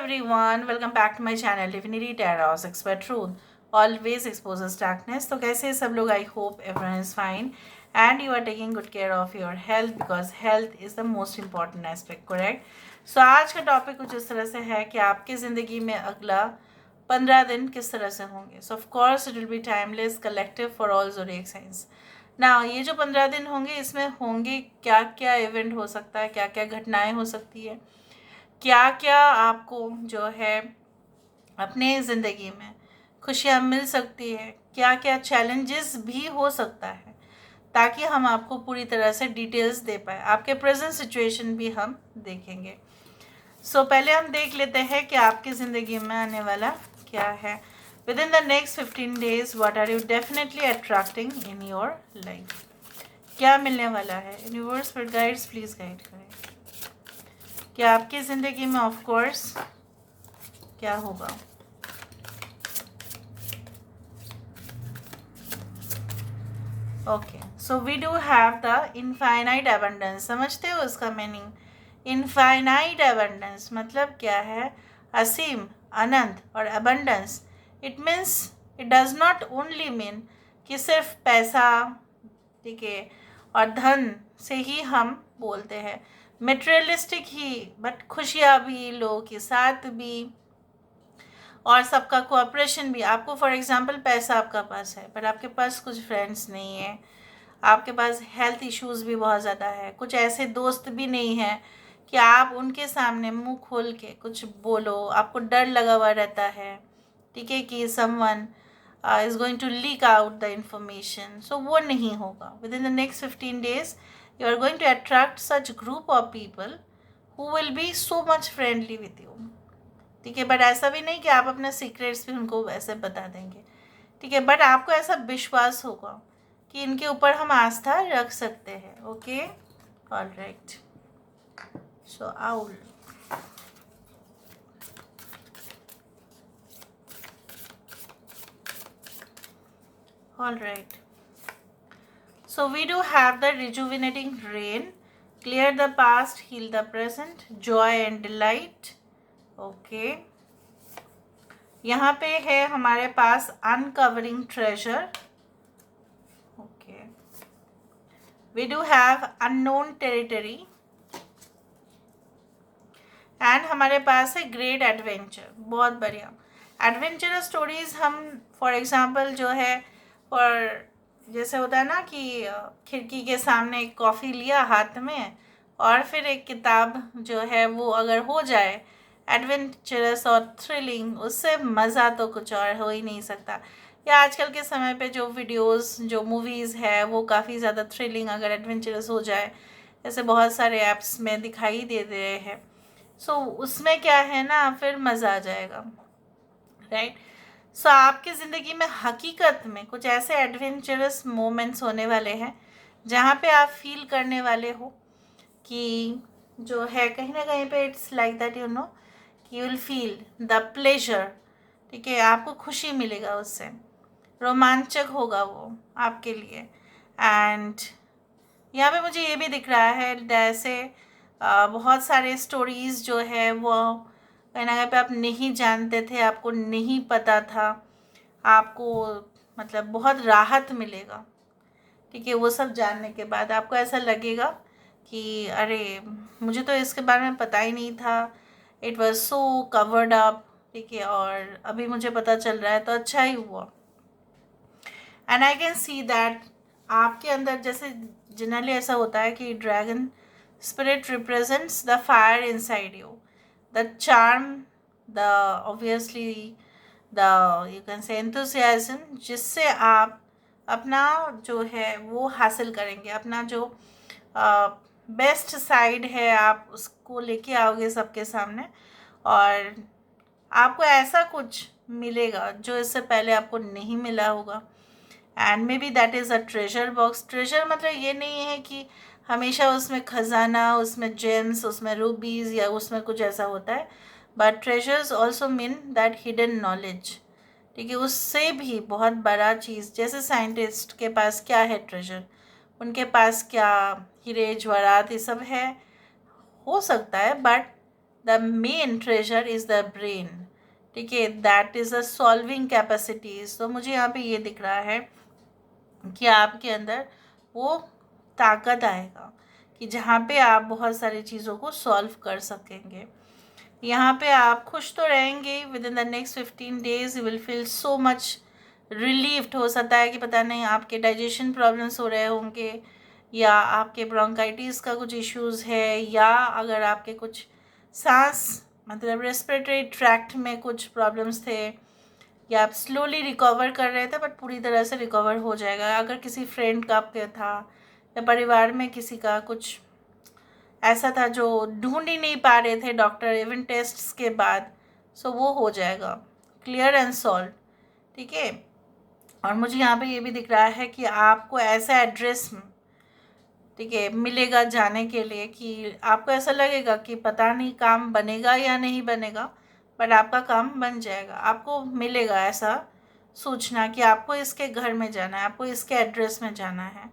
everyone, welcome back to my channel Divinity Tarot Expert Truth always exposes darkness. तो कैसे हैं सब लोग? I hope everyone is fine and you are taking good care of your health because health is the most important aspect, correct? So आज का topic कुछ इस तरह से है कि आपकी ज़िंदगी में अगला 15 दिन किस तरह से होंगे. So of course it will be timeless, collective for all zodiac signs. Now ये जो 15 दिन होंगे इसमें होंगे क्या क्या इवेंट हो सकता है, क्या क्या घटनाएं हो सकती है, क्या क्या आपको जो है अपने ज़िंदगी में खुशियाँ मिल सकती है, क्या क्या चैलेंजेस भी हो सकता है, ताकि हम आपको पूरी तरह से डिटेल्स दे पाए. आपके प्रेजेंट सिचुएशन भी हम देखेंगे. पहले हम देख लेते हैं कि आपकी ज़िंदगी में आने वाला क्या है. Within the next 15 days what are you definitely attracting in your life. क्या मिलने वाला है? यूनिवर्स पर गाइड्स प्लीज़ गाइड करें कि आपकी ज़िंदगी में ऑफ कोर्स क्या होगा. Okay, so we do have the infinite abundance. समझते हो इसका मीनिंग? इनफाइनाइट एबंडेंस मतलब क्या है? असीम, अनंत. और abundance it means, it does not only mean कि सिर्फ पैसा, ठीक है, और धन से ही हम बोलते हैं. मटेरियलिस्टिक ही, बट खुशियाँ भी, लोगों के साथ भी, और सबका कोऑपरेशन भी. आपको फॉर एग्जांपल पैसा आपका पास है पर आपके पास कुछ फ्रेंड्स नहीं है, आपके पास हेल्थ इश्यूज भी बहुत ज़्यादा है, कुछ ऐसे दोस्त भी नहीं है कि आप उनके सामने मुंह खोल के कुछ बोलो, आपको डर लगा हुआ रहता है, ठीक है, कि someone is going to leak out the information. So वो नहीं होगा. Within the next 15 days you are going to attract such group of people who will be so much friendly with you, ठीक है. But ऐसा भी नहीं कि आप अपने सीक्रेट्स भी उनको वैसे बता देंगे, ठीक है, बट आपको ऐसा विश्वास होगा कि इनके ऊपर हम आस्था रख सकते हैं. Okay, alright. So owl, alright. So we do have the rejuvenating rain, clear the past, heal the present, joy and delight. Okay. यहाँ पे है हमारे पास uncovering treasure. Okay. We do have unknown territory. And हमारे पास है great adventure. बहुत बढ़िया. Adventurous stories हम for example जो है for जैसे होता है ना कि खिड़की के सामने एक कॉफ़ी लिया हाथ में और फिर एक किताब जो है वो अगर हो जाए एडवेंचरस और थ्रिलिंग, उससे मज़ा तो कुछ और हो ही नहीं सकता. या आजकल के समय पे जो वीडियोस, जो मूवीज़ है वो काफ़ी ज़्यादा थ्रिलिंग अगर एडवेंचरस हो जाए, ऐसे बहुत सारे ऐप्स में दिखाई दे रहे हैं. सो उसमें क्या है ना, फिर मज़ा आ जाएगा, राइट. सो आपकी ज़िंदगी में हकीकत में कुछ ऐसे एडवेंचरस मोमेंट्स होने वाले हैं जहाँ पे आप फील करने वाले हो कि जो है कहीं ना कहीं पे it's like that, you know, कि you will feel the pleasure, ठीक है, आपको खुशी मिलेगा उससे, रोमांचक होगा वो आपके लिए. एंड यहाँ पे मुझे ये भी दिख रहा है जैसे बहुत सारे स्टोरीज़ जो है वो कहीं ना कहीं पे आप नहीं जानते थे, आपको नहीं पता था, आपको मतलब बहुत राहत मिलेगा, ठीक है. वो सब जानने के बाद आपको ऐसा लगेगा कि अरे मुझे तो इसके बारे में पता ही नहीं था, it was so covered up, ठीक है, और अभी मुझे पता चल रहा है तो अच्छा ही हुआ. And I can see that आपके अंदर जैसे जनरली ऐसा होता है कि dragon spirit represents the fire inside you, the charm, the obviously the you can say enthusiasm, जिससे आप अपना जो है वो हासिल करेंगे, अपना जो बेस्ट साइड है आप उसको लेके आओगे सबके सामने, और आपको ऐसा कुछ मिलेगा जो इससे पहले आपको नहीं मिला होगा. And may be that is a treasure box. Treasure मतलब ये नहीं है कि हमेशा उसमें खजाना, उसमें जेम्स, उसमें रूबीज़ या उसमें कुछ ऐसा होता है, but treasures also mean that hidden knowledge, ठीक है, उससे भी बहुत बड़ा चीज़. जैसे साइंटिस्ट के पास क्या है ट्रेजर, उनके पास क्या हीरे जवाहरात ये सब है, हो सकता है, but the main treasure is the brain, ठीक है, that is a solving capacities. तो मुझे यहाँ पे ये दिख रहा है कि आपके अंदर वो ताकत आएगा कि जहाँ पे आप बहुत सारी चीज़ों को सॉल्व कर सकेंगे। यहाँ पे आप खुश तो रहेंगे। With in the next 15 days you will feel so much relieved. हो सकता है कि पता नहीं आपके डाइजेशन प्रॉब्लम्स हो रहे होंगे, या आपके ब्रोंकाइटिस का कुछ इश्यूज़ है, या अगर आपके कुछ सांस मतलब रेस्पिरेटरी ट्रैक्ट में कुछ प्रॉब्लम्स थे, या आप स्लोली रिकवर कर रहे थे, बट पूरी तरह से रिकवर हो जाएगा। अगर किसी फ्रेंड का आपके था, या परिवार में किसी का कुछ ऐसा था जो ढूंढ ही नहीं पा रहे थे डॉक्टर इवन टेस्ट्स के बाद, सो वो हो जाएगा क्लियर एंड सॉल्व, ठीक है। और मुझे यहाँ पे ये भी दिख रहा है कि आपको ऐसा एड्रेस, ठीक है, मिलेगा जाने के लिए कि आपको ऐसा लगेगा कि पता नहीं काम बनेगा या नहीं बनेगा, बट आपका काम बन जाएगा। आपको मिलेगा ऐसा सूचना कि आपको इसके घर में जाना है, आपको इसके एड्रेस में जाना है,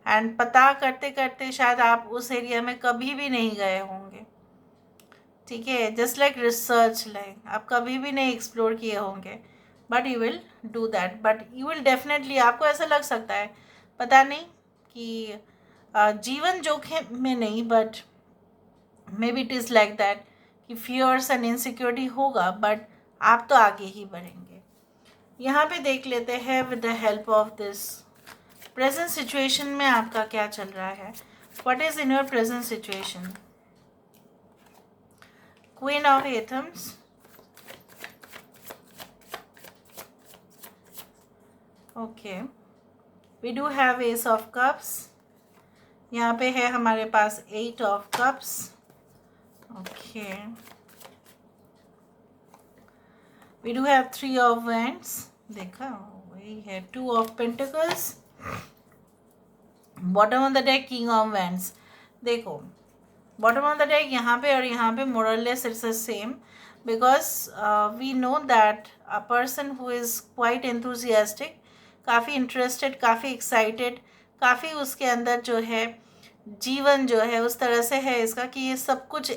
एंड पता करते करते शायद आप उस एरिया में कभी भी नहीं गए होंगे, ठीक है, जस्ट लाइक रिसर्च, लाइक आप कभी भी नहीं एक्सप्लोर किए होंगे, but you will do that, but you will definitely, आपको ऐसा लग सकता है पता नहीं कि जीवन जोखिम में नहीं, but may be it is like that कि फियर्स एंड इनसिक्योरिटी होगा, बट आप तो आगे ही बढ़ेंगे। यहाँ पे देख लेते हैं with the help of this present situation में आपका क्या चल रहा है। What is in your present situation? Queen of athames, okay, we do have ace of cups, यहाँ पे है हमारे पास 8 of cups, okay, we do have 3 of wands, देखा वही है, 2 of pentacles, bottom of the deck king of wands. देखो bottom of the deck यहाँ पे और यहाँ पे more less it's the same, because we know that a person who is quite enthusiastic, काफ़ी इंटरेस्टेड, काफ़ी एक्साइटेड, काफ़ी उसके अंदर जो है जीवन जो है उस तरह से है इसका कि ये सब कुछ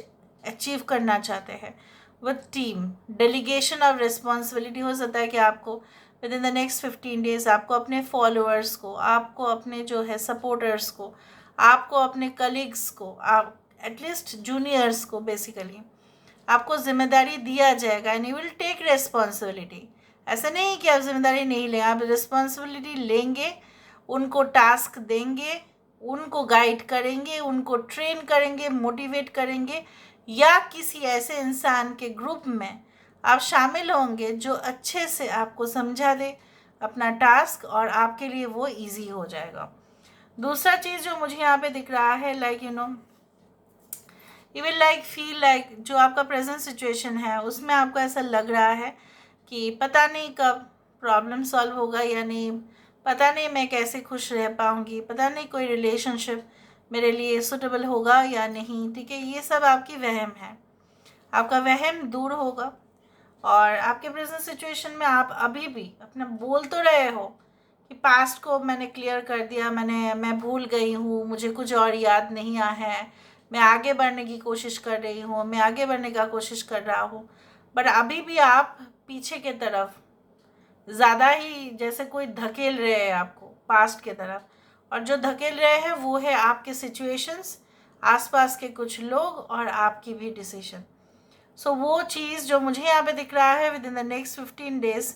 अचीव करना चाहते हैं with team, delegation of responsibility. हो सकता है कि आपको with in the next 15 days आपको अपने फॉलोअर्स को, आपको अपने जो है सपोर्टर्स को, आपको अपने कलीग्स को, आप एटलीस्ट जूनियर्स को बेसिकली आपको जिम्मेदारी दिया जाएगा, and you will take responsibility. ऐसा नहीं कि आप जिम्मेदारी नहीं लें, आप रिस्पॉन्सिबिलिटी लेंगे, उनको टास्क देंगे, उनको गाइड करेंगे, उनको ट्रेन करेंगे, मोटिवेट करेंगे, या किसी ऐसे इंसान के ग्रुप में आप शामिल होंगे जो अच्छे से आपको समझा दे अपना टास्क, और आपके लिए वो इजी हो जाएगा। दूसरा चीज़ जो मुझे यहाँ पे दिख रहा है, like you know, you will like feel like जो आपका प्रेजेंट सिचुएशन है उसमें आपको ऐसा लग रहा है कि पता नहीं कब प्रॉब्लम सॉल्व होगा या नहीं, पता नहीं मैं कैसे खुश रह पाऊँगी, पता नहीं कोई रिलेशनशिप मेरे लिए सूटेबल होगा या नहीं, ठीक है। ये सब आपकी वहम है, आपका वहम दूर होगा, और आपके प्रेजेंट सिचुएशन में आप अभी भी अपना बोल तो रहे हो कि पास्ट को मैंने क्लियर कर दिया, मैं भूल गई हूँ, मुझे कुछ और याद नहीं आया है, मैं आगे बढ़ने की कोशिश कर रही हूँ, मैं आगे बढ़ने का कोशिश कर रहा हूँ, बट अभी भी आप पीछे के तरफ ज़्यादा ही जैसे कोई धकेल रहे हैं आपको पास्ट के तरफ, और जो धकेल रहे हैं वो है आपके सिचुएशंस, आसपास के कुछ लोग, और आपकी भी डिसीजन। सो वो चीज़ जो मुझे यहाँ पे दिख रहा है, within the next 15 days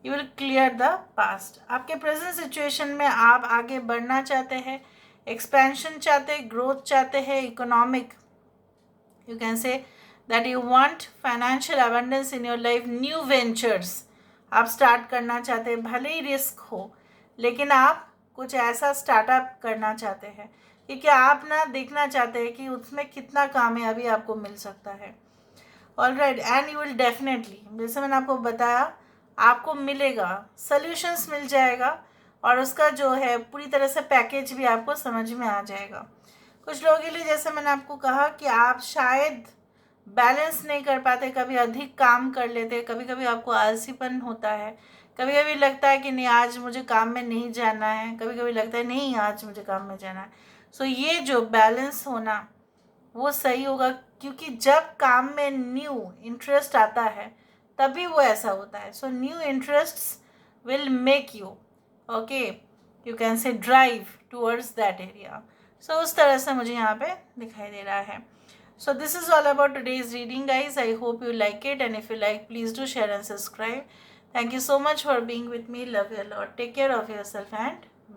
you will clear the past. आपके प्रेजेंट सिचुएशन में आप आगे बढ़ना चाहते हैं, एक्सपेंशन चाहते हैं, ग्रोथ चाहते हैं, economic, you can say that you want financial abundance in your life, new ventures आप स्टार्ट करना चाहते हैं, भले ही रिस्क हो, लेकिन आप कुछ ऐसा स्टार्टअप करना चाहते हैं, क्योंकि आप ना देखना चाहते हैं कि उसमें कितना कामयाबी आपको मिल सकता है। All right, and you will definitely, जैसे मैंने आपको बताया, आपको मिलेगा, सल्यूशंस मिल जाएगा, और उसका जो है पूरी तरह से पैकेज भी आपको समझ में आ जाएगा। कुछ लोगों के लिए जैसे मैंने आपको कहा कि आप शायद बैलेंस नहीं कर पाते, कभी अधिक काम कर लेते, कभी कभी आपको आलसीपन होता है, कभी कभी लगता है कि नहीं आज मुझे काम में नहीं जाना है, कभी कभी लगता है नहीं आज मुझे काम में जाना है। सो ये जो बैलेंस होना वो सही होगा, क्योंकि जब काम में न्यू इंटरेस्ट आता है तभी वो ऐसा होता है. So new interests will make you, okay, you can say drive towards that area. So उस तरह से मुझे यहाँ पे दिखाई दे रहा है. So this is all about today's reading, guys. I hope you like it, and if you like, please do share and subscribe. Thank you so much for being with me. Love you a lot. Take care of yourself and